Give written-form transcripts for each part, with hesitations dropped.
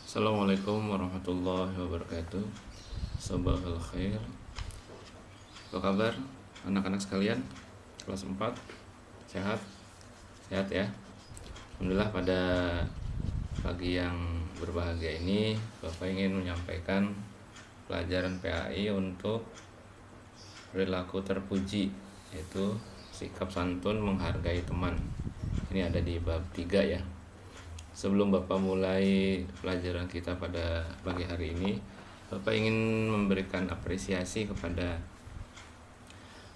Assalamualaikum warahmatullahi wabarakatuh. Sabahul khair. Apa kabar anak-anak sekalian? Kelas 4 sehat? Sehat ya? Alhamdulillah, pada pagi yang berbahagia ini Bapak ingin menyampaikan pelajaran PAI untuk perilaku terpuji, yaitu sikap santun menghargai teman. Ini ada di bab 3 ya. Sebelum Bapak mulai pelajaran kita pada pagi hari ini, Bapak ingin memberikan apresiasi kepada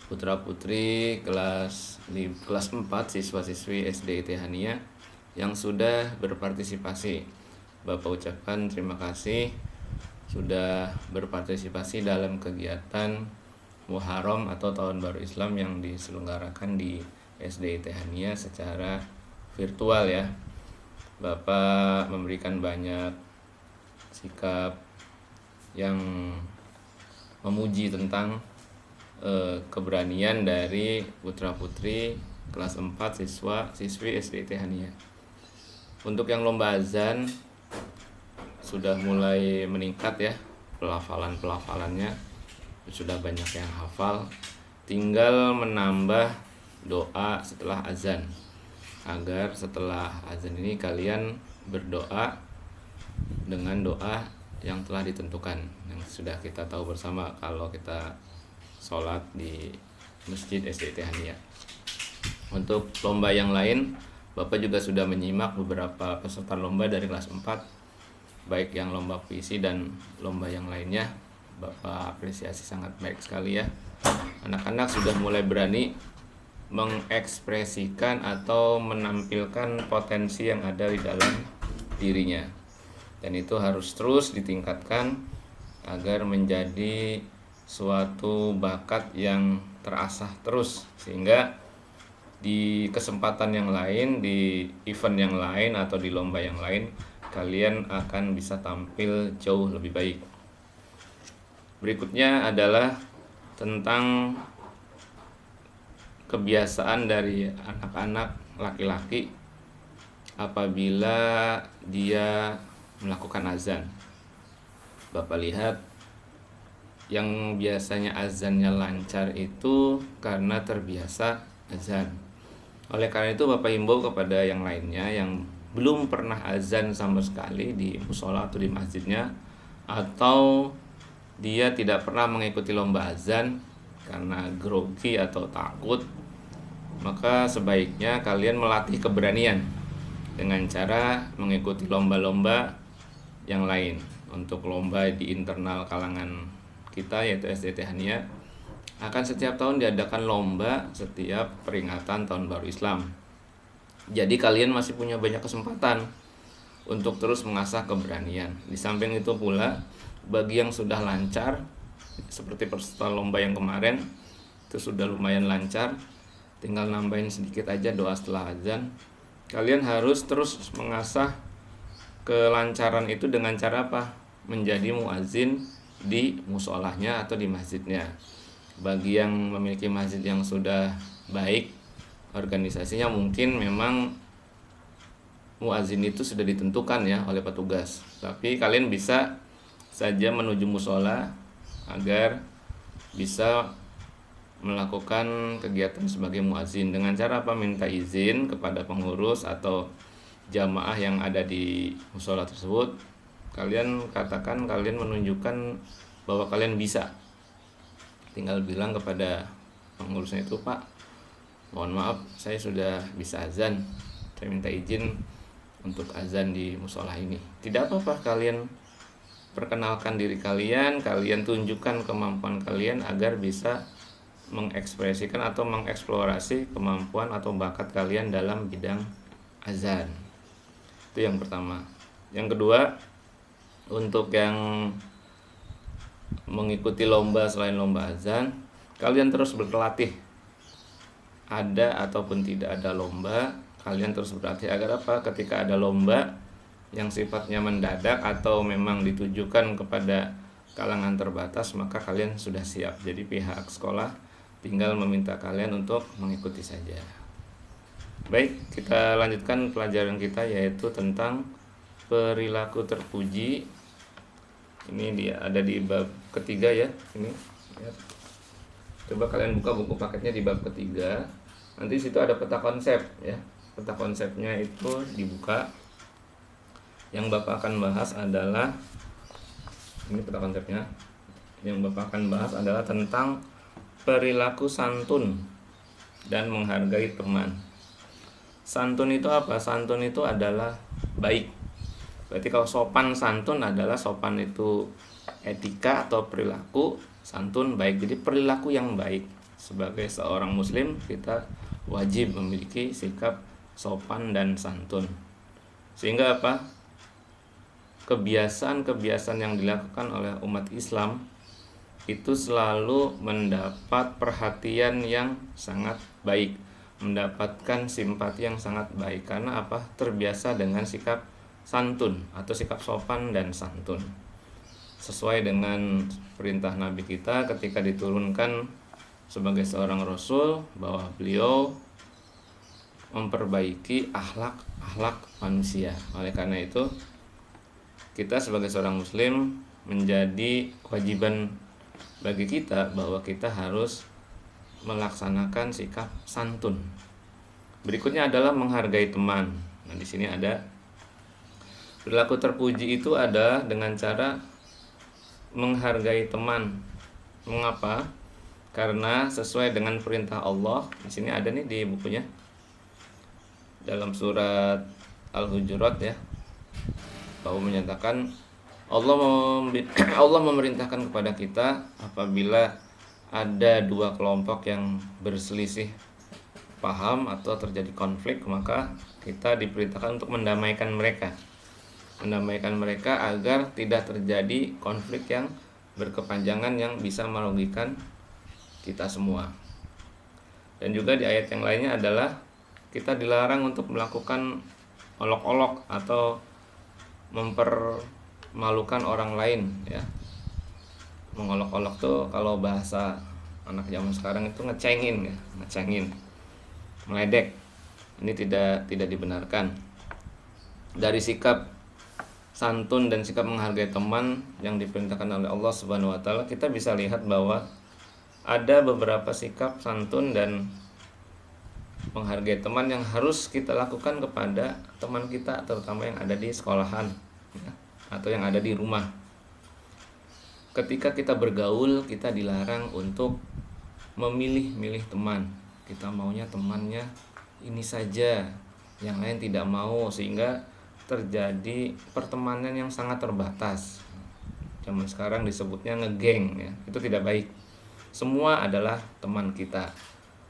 putra-putri kelas 4 siswa-siswi SD Tehania yang sudah berpartisipasi. Bapak ucapkan terima kasih sudah berpartisipasi dalam kegiatan Muharram atau Tahun Baru Islam yang diselenggarakan di SD Tehania secara virtual ya. Bapak memberikan banyak sikap yang memuji tentang keberanian dari putra-putri kelas 4 siswa-siswi SD Tehania. Untuk yang lomba azan sudah mulai meningkat ya, pelafalannya sudah banyak yang hafal. Tinggal menambah doa setelah azan, agar setelah azan ini kalian berdoa dengan doa yang telah ditentukan, yang sudah kita tahu bersama kalau kita sholat di Masjid SD Tehania. Untuk lomba yang lain, Bapak juga sudah menyimak beberapa peserta lomba dari kelas 4, baik yang lomba puisi dan lomba yang lainnya. Bapak apresiasi sangat baik sekali ya. Anak-anak sudah mulai berani mengekspresikan atau menampilkan potensi yang ada di dalam dirinya, dan itu harus terus ditingkatkan agar menjadi suatu bakat yang terasah terus, sehingga di kesempatan yang lain, di event yang lain atau di lomba yang lain, kalian akan bisa tampil jauh lebih baik. Berikutnya adalah tentang kebiasaan dari anak-anak laki-laki apabila dia melakukan azan. Bapak lihat, yang biasanya azannya lancar itu karena terbiasa azan. Oleh karena itu Bapak himbau kepada yang lainnya yang belum pernah azan sama sekali di musola atau di masjidnya, atau dia tidak pernah mengikuti lomba azan karena grogi atau takut, maka sebaiknya kalian melatih keberanian dengan cara mengikuti lomba-lomba yang lain. Untuk lomba di internal kalangan kita, yaitu SD Tehania, akan setiap tahun diadakan lomba setiap peringatan Tahun Baru Islam. Jadi kalian masih punya banyak kesempatan untuk terus mengasah keberanian. Di samping itu pula, bagi yang sudah lancar, seperti peserta lomba yang kemarin, itu sudah lumayan lancar, tinggal nambahin sedikit aja doa setelah azan. Kalian harus terus mengasah kelancaran itu dengan cara apa? Menjadi muazin di musolahnya atau di masjidnya. Bagi yang memiliki masjid yang sudah baik organisasinya, mungkin memang muazin itu sudah ditentukan ya oleh petugas, tapi kalian bisa saja menuju musola agar bisa melakukan kegiatan sebagai muazin dengan cara apa? Minta izin kepada pengurus atau jamaah yang ada di musola tersebut. Kalian katakan kalian menunjukkan bahwa kalian bisa. Tinggal bilang kepada pengurusnya itu, Pak, mohon maaf saya sudah bisa azan, saya minta izin untuk azan di musola ini. Tidak apa-apa, kalian perkenalkan diri kalian, kalian tunjukkan kemampuan kalian agar bisa mengekspresikan atau mengeksplorasi kemampuan atau bakat kalian dalam bidang azan. Itu yang pertama. Yang kedua, untuk yang mengikuti lomba selain lomba azan, kalian terus berlatih. Ada ataupun tidak ada lomba, kalian terus berlatih agar apa? Ketika ada lomba yang sifatnya mendadak atau memang ditujukan kepada kalangan terbatas, maka kalian sudah siap. Jadi pihak sekolah tinggal meminta kalian untuk mengikuti saja. Baik, kita lanjutkan pelajaran kita, yaitu tentang perilaku terpuji. Ini dia ada di bab ketiga ya. Ini ya. Coba kalian buka buku paketnya di bab ketiga. Nanti situ ada peta konsep ya. Peta konsepnya itu dibuka. Yang Bapak akan bahas adalah ini peta konsepnya. Yang Bapak akan bahas adalah tentang perilaku santun dan menghargai teman. Santun itu apa? Santun itu adalah baik. Berarti kalau sopan santun adalah sopan itu etika atau perilaku, santun baik. Jadi perilaku yang baik. Sebagai seorang muslim kita wajib memiliki sikap sopan dan santun. Sehingga apa? Kebiasaan-kebiasaan yang dilakukan oleh umat Islam itu selalu mendapat perhatian yang sangat baik, mendapatkan simpati yang sangat baik. Karena apa? Terbiasa dengan sikap santun atau sikap sopan dan santun, sesuai dengan perintah Nabi kita ketika diturunkan sebagai seorang rasul bahwa beliau memperbaiki akhlak manusia. Oleh karena itu kita sebagai seorang muslim menjadi kewajiban bagi kita bahwa kita harus melaksanakan sikap santun. Berikutnya adalah menghargai teman. Nah, di sini ada perilaku terpuji itu ada dengan cara menghargai teman. Mengapa? Karena sesuai dengan perintah Allah. Di sini ada nih di bukunya. Dalam surat Al-Hujurat ya. Bahwa menyatakan Allah memerintahkan kepada kita apabila ada dua kelompok yang berselisih paham atau terjadi konflik, maka kita diperintahkan untuk mendamaikan mereka agar tidak terjadi konflik yang berkepanjangan yang bisa merugikan kita semua. Dan juga di ayat yang lainnya adalah kita dilarang untuk melakukan olok-olok atau mempermalukan orang lain ya. Mengolok-olok tuh kalau bahasa anak zaman sekarang itu ngecengin ya, meledek. Ini tidak dibenarkan. Dari sikap santun dan sikap menghargai teman yang diperintahkan oleh Allah Subhanahu wa taala, kita bisa lihat bahwa ada beberapa sikap santun dan menghargai teman yang harus kita lakukan kepada teman kita, terutama yang ada di sekolahan ya, atau yang ada di rumah. Ketika kita bergaul, kita dilarang untuk memilih-milih teman. Kita maunya temannya ini saja, yang lain tidak mau, sehingga terjadi pertemanan yang sangat terbatas. Zaman sekarang disebutnya ngegeng ya. Itu tidak baik. Semua adalah teman kita.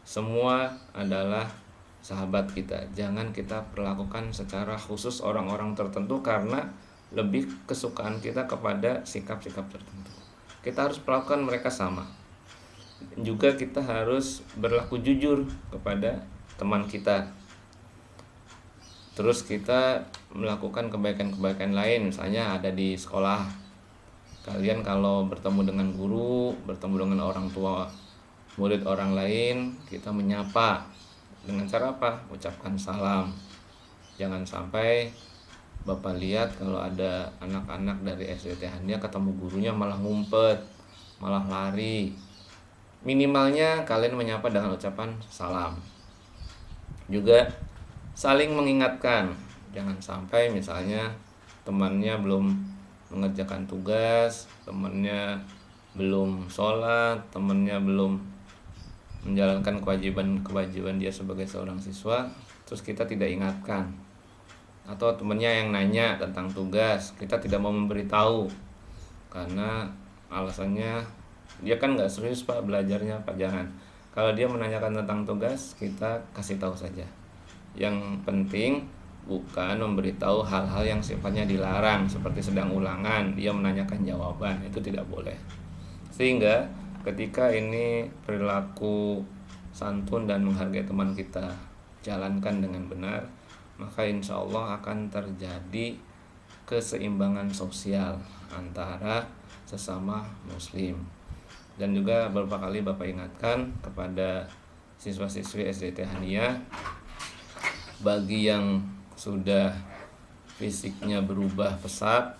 Semua adalah sahabat kita. Jangan kita perlakukan secara khusus orang-orang tertentu karena lebih kesukaan kita kepada sikap-sikap tertentu. Kita harus perlakukan mereka sama. Juga kita harus berlaku jujur kepada teman kita. Terus kita melakukan kebaikan-kebaikan lain, misalnya ada di sekolah. Kalian kalau bertemu dengan guru, bertemu dengan orang tua, murid orang lain, kita menyapa dengan cara apa? Ucapkan salam. Jangan sampai Bapak lihat kalau ada anak-anak dari SD Hania ketemu gurunya malah ngumpet, malah lari. Minimalnya kalian menyapa dengan ucapan salam. Juga saling mengingatkan. Jangan sampai misalnya temannya belum mengerjakan tugas, temannya belum sholat, temannya belum menjalankan kewajiban dia sebagai seorang siswa, terus kita tidak ingatkan. Atau temannya yang nanya tentang tugas, kita tidak mau memberitahu karena alasannya dia kan nggak serius Pak belajarnya Pak. Jangan. Kalau dia menanyakan tentang tugas, kita kasih tahu saja. Yang penting bukan memberitahu hal-hal yang sifatnya dilarang, seperti sedang ulangan dia menanyakan jawaban, itu tidak boleh. Sehingga ketika ini perilaku santun dan menghargai teman kita jalankan dengan benar, maka insya Allah akan terjadi keseimbangan sosial antara sesama muslim. Dan juga beberapa kali Bapak ingatkan kepada siswa-siswi SDT Hania, bagi yang sudah fisiknya berubah pesat,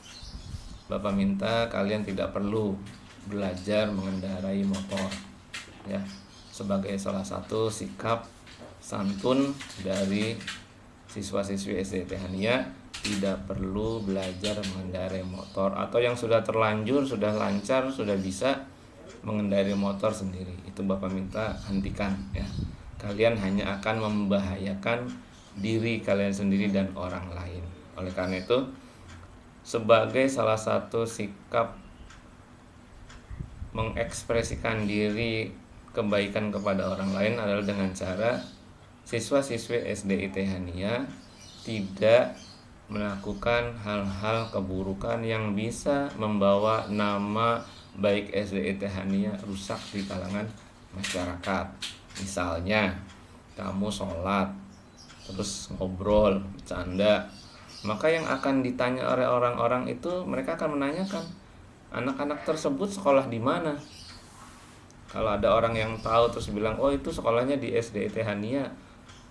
Bapak minta kalian tidak perlu belajar mengendarai motor, ya, sebagai salah satu sikap santun dari siswa-siswi SD Tehania, tidak perlu belajar mengendarai motor, atau yang sudah terlanjur, sudah lancar, sudah bisa mengendarai motor sendiri, itu Bapak minta hentikan, ya. Kalian hanya akan membahayakan diri kalian sendiri dan orang lain. Oleh karena itu, sebagai salah satu sikap mengekspresikan diri kebaikan kepada orang lain adalah dengan cara siswa-siswi SDI Tehania tidak melakukan hal-hal keburukan yang bisa membawa nama baik SDI Tehania rusak di kalangan masyarakat. Misalnya kamu sholat terus ngobrol, bercanda, maka yang akan ditanya oleh orang-orang itu, mereka akan menanyakan anak-anak tersebut sekolah di mana. Kalau ada orang yang tahu terus bilang, oh itu sekolahnya di SD Tehania,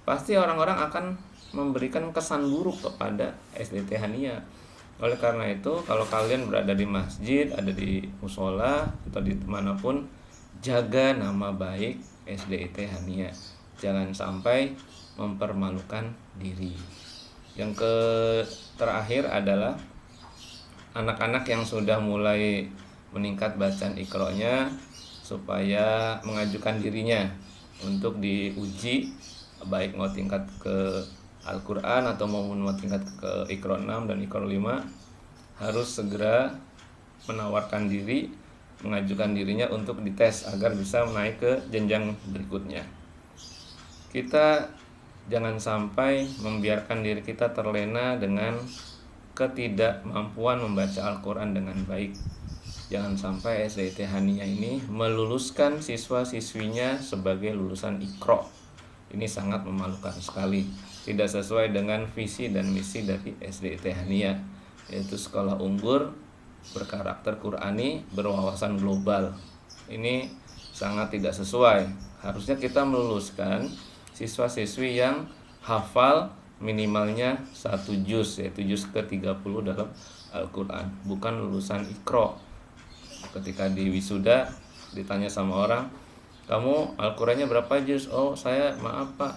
pasti orang-orang akan memberikan kesan buruk kepada SD Tehania. Oleh karena itu, kalau kalian berada di masjid, ada di musola atau di manapun, jaga nama baik SD Tehania. Jangan sampai mempermalukan diri. Yang terakhir adalah anak-anak yang sudah mulai meningkat bacaan Iqra-nya, supaya mengajukan dirinya untuk diuji, baik mau tingkat ke Al-Quran atau mau tingkat ke Iqra 6 dan Iqra 5, harus segera menawarkan diri, mengajukan dirinya untuk dites agar bisa naik ke jenjang berikutnya. Kita jangan sampai membiarkan diri kita terlena dengan ketidakmampuan membaca Al-Quran dengan baik. Jangan sampai SD Tehania ini meluluskan siswa-siswinya sebagai lulusan Iqra. Ini sangat memalukan sekali, tidak sesuai dengan visi dan misi dari SD Tehania, yaitu sekolah unggur, berkarakter Qurani, berwawasan global. Ini sangat tidak sesuai. Harusnya kita meluluskan siswa-siswi yang hafal minimalnya 1 juz, yaitu juz ke-30 dalam Al-Quran, bukan lulusan Iqra. Ketika di wisuda ditanya sama orang, kamu Al-Qurannya berapa juz? Oh saya maaf Pak,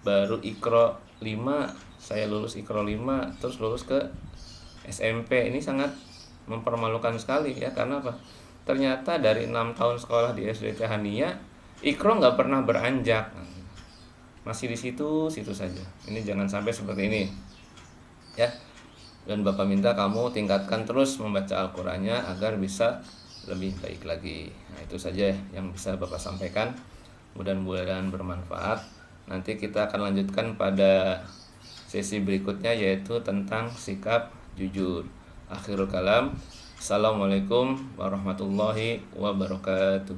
baru Iqra 5, saya lulus Iqra 5 terus lulus ke SMP. Ini sangat mempermalukan sekali, ya. Karena apa? Ternyata dari 6 tahun sekolah di SD Tehania, Iqra nggak pernah beranjak, masih di situ saja. Ini jangan sampai seperti ini, ya. Dan Bapak minta kamu tingkatkan terus membaca Al-Qurannya agar bisa lebih baik lagi. Nah, itu saja yang bisa Bapak sampaikan. Mudah-mudahan bermanfaat. Nanti kita akan lanjutkan pada sesi berikutnya, yaitu tentang sikap jujur. Akhirul kalam. Assalamualaikum warahmatullahi wabarakatuh.